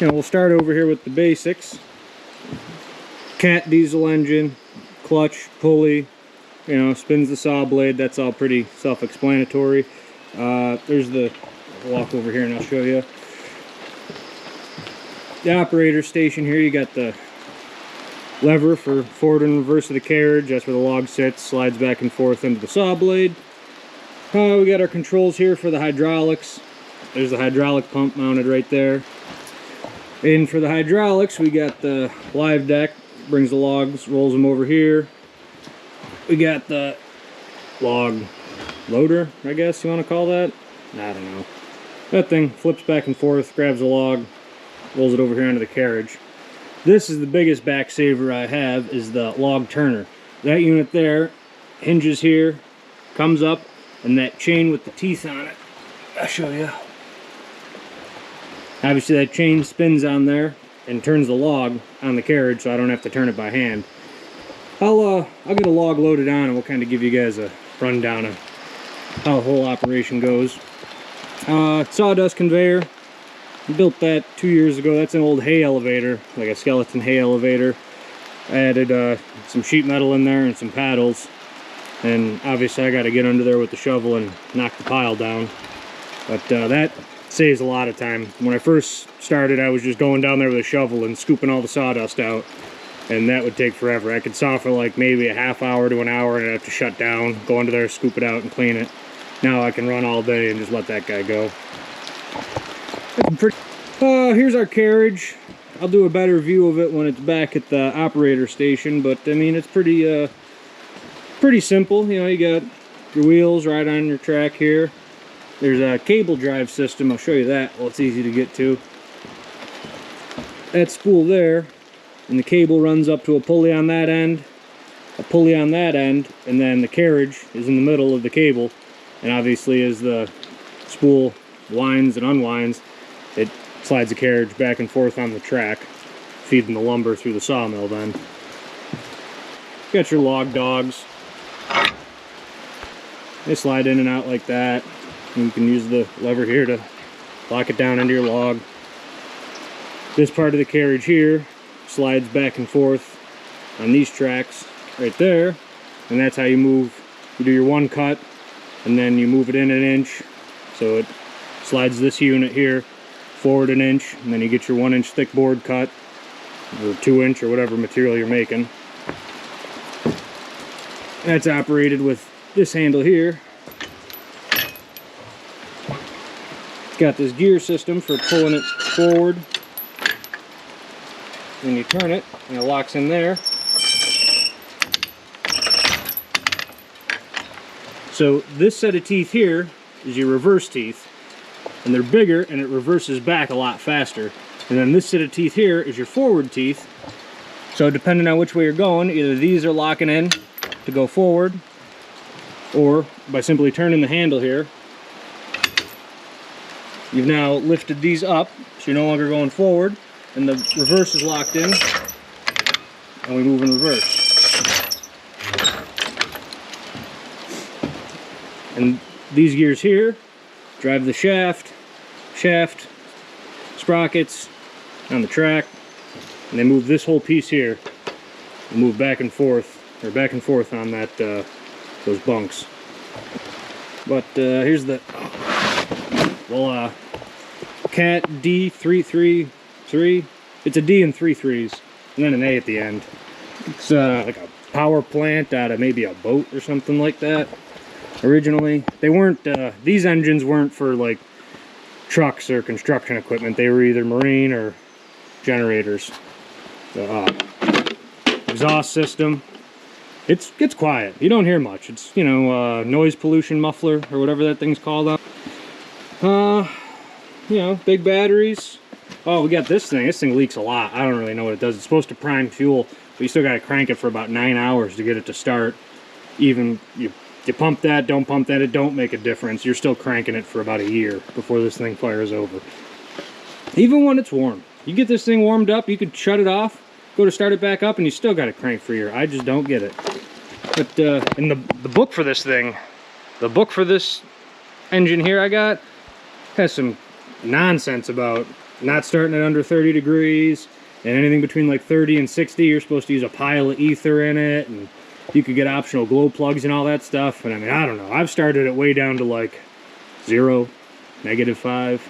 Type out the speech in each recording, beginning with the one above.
We'll start over here with the basics. Cat diesel engine, clutch, pulley, spins the saw blade. That's all pretty self-explanatory. There's the, I'll walk over here and I'll show you. The operator station here, you got the lever for forward and reverse of the carriage. That's where the log sits, slides back and forth into the saw blade. We got our controls here for the hydraulics. There's the hydraulic pump mounted right there. And for the hydraulics, we got the live deck, brings the logs, rolls them over here. We got the log loader, I guess you want to call that. I don't know. That thing flips back and forth, grabs a log, rolls it over here onto the carriage. This is the biggest back saver I have, is the log turner. That unit there hinges here, comes up, and that chain with the teeth on it, I'll show you. Obviously that chain spins on there and turns the log on the carriage, so I don't have to turn it by hand. I'll get a log loaded on and we'll kind of give you guys a rundown of how the whole operation goes. Sawdust conveyor. Built that 2 years ago. That's an old hay elevator, like a skeleton hay elevator. I added some sheet metal in there and some paddles, and obviously I got to get under there with the shovel and knock the pile down. But that saves a lot of time. When I first started, I was just going down there with a shovel and scooping all the sawdust out, and that would take forever. I could saw for like maybe a half hour to an hour, and I'd have to shut down, go under there, scoop it out, and clean it. Now I can run all day and just let that guy go. Here's our carriage. I'll do a better view of it when it's back at the operator station, but I mean, it's pretty simple. You got your wheels right on your track here. There's a cable drive system. I'll show you that. Well, it's easy to get to. That spool there, and the cable runs up to a pulley on that end, a pulley on that end, and then the carriage is in the middle of the cable. And obviously, as the spool winds and unwinds, it slides the carriage back and forth on the track, feeding the lumber through the sawmill then. Got your log dogs. They slide in and out like that. And you can use the lever here to lock it down into your log. This part of the carriage here slides back and forth on these tracks right there. And that's how you move. You do your one cut, and then you move it in an inch. So it slides this unit here forward an inch, and then you get your 1 inch thick board cut, or 2 inch, or whatever material you're making. That's operated with this handle here. It's got this gear system for pulling it forward. Then you turn it, and it locks in there. So this set of teeth here is your reverse teeth, and they're bigger and it reverses back a lot faster. And then this set of teeth here is your forward teeth. So depending on which way you're going, either these are locking in to go forward, or by simply turning the handle here, you've now lifted these up, so you're no longer going forward, and the reverse is locked in, and we move in reverse. And these gears here drive the shaft, sprockets on the track, and they move this whole piece here. They move back and forth, or back and forth on that those bunks. But here's the Cat D333. It's a D and 3 3s, and then an A at the end. It's like a power plant out of maybe a boat or something like that. Originally, they weren't, these engines weren't for like trucks or construction equipment. They were either marine or generators. The exhaust system, it's quiet. You don't hear much. It's, noise pollution muffler or whatever that thing's called. Big batteries. Oh, we got this thing. This thing leaks a lot. I don't really know what it does. It's supposed to prime fuel, but you still got to crank it for about 9 hours to get it to start. Even you pump that, don't pump that, it don't make a difference. You're still cranking it for about a year before this thing fires over. Even when it's warm. You get this thing warmed up, you could shut it off, go to start it back up, and you still got to crank for a year. I just don't get it. But in the book for this thing, the book for this engine here I got, has some nonsense about not starting at under 30 degrees, and anything between like 30 and 60, you're supposed to use a pile of ether in it, and you could get optional glow plugs and all that stuff. And I mean, I don't know. I've started it way down to like 0, -5,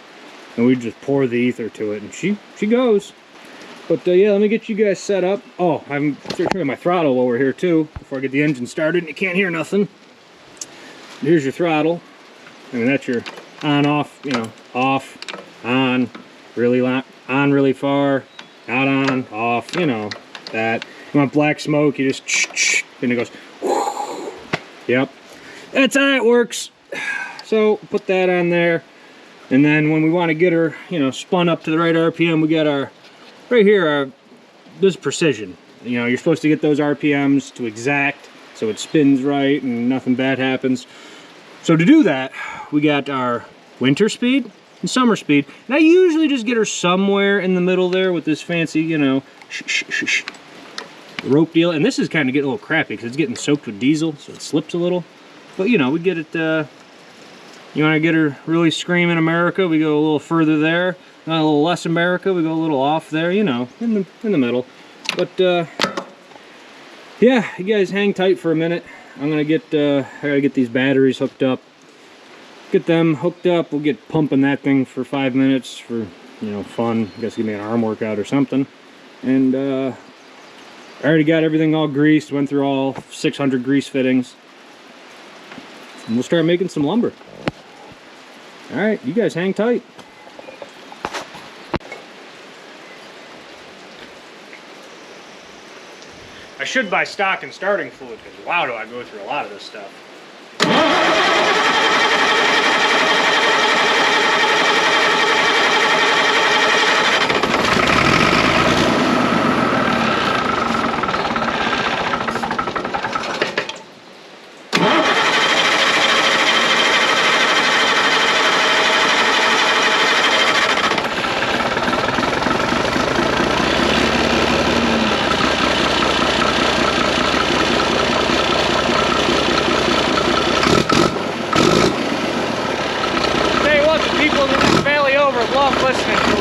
and we just pour the ether to it, and she goes. But yeah, let me get you guys set up. Oh, I'm turning my throttle while we're here too, before I get the engine started and you can't hear nothing. Here's your throttle. I mean, that's your on, off, you know, off, on, really on really far, not on, off, you know, that. You want black smoke, you just and it goes, whoo. Yep, that's how it works. So put that on there, and then when we want to get her, you know, spun up to the right RPM, we got our right here. This is precision. You know, you're supposed to get those RPMs to exact, so it spins right and nothing bad happens. So to do that, we got our winter speed and summer speed, and I usually just get her somewhere in the middle there with this fancy, you know, rope deal. And this is kind of getting a little crappy because it's getting soaked with diesel, so it slips a little. But you know, we get it. You want to get her really screaming America, we go a little further there. Not a little less America, we go a little off there. You know, in the middle. But yeah, you guys hang tight for a minute. I'm gonna get I gotta get these batteries hooked up. Get them hooked up. We'll get pumping that thing for 5 minutes for, you know, fun. I guess give me an arm workout or something. And I already got everything all greased. Went through all 600 grease fittings. And we'll start making some lumber. All right, you guys hang tight. I should buy stock and starting fluid, because wow, do I go through a lot of this stuff. Love listening.